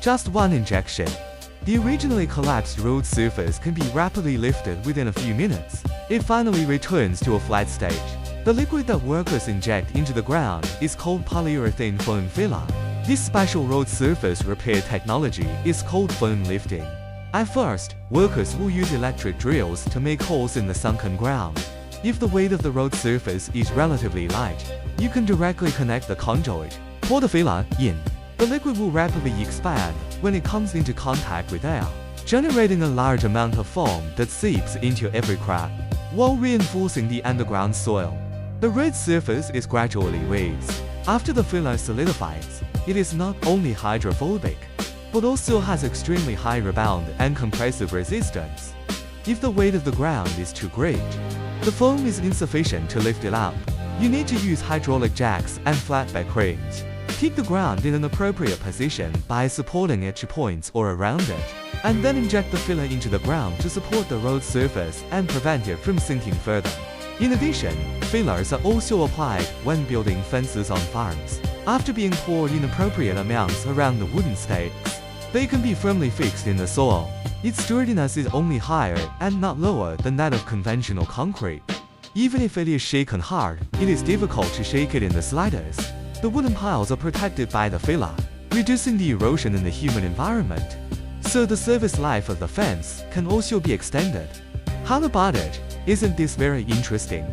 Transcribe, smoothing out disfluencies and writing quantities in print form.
Just one injection. The originally collapsed road surface can be rapidly lifted within a few minutes. It finally returns to a flat stage. The liquid that workers inject into the ground is called polyurethane foam filler. This special road surface repair technology is called foam lifting. At first, workers will use electric drills to make holes in the sunken ground. If the weight of the road surface is relatively light, you can directly connect the conduit. Pour the filler in. The liquid will rapidly expand when it comes into contact with air, generating a large amount of foam that seeps into every crack, while reinforcing the underground soil. The road surface is gradually raised. After the filler solidifies, it is not only hydrophobic, but also has extremely high rebound and compressive resistance. If the weight of the ground is too great, the foam is insufficient to lift it up. You need to use hydraulic jacks and flatbed cranes. Keep the ground in an appropriate position by supporting edge points or around it, and then inject the filler into the ground to support the road surface and prevent it from sinking further. In addition, fillers are also applied when building fences on farms. After being poured in appropriate amounts around the wooden stakes, they can be firmly fixed in the soil. Its sturdiness is only higher and not lower than that of conventional concrete. Even if it is shaken hard, it is difficult to shake it in the slightest. The wooden piles are protected by the filler, reducing the erosion in the humid environment. So the service life of the fence can also be extended. How about it? Isn't this very interesting?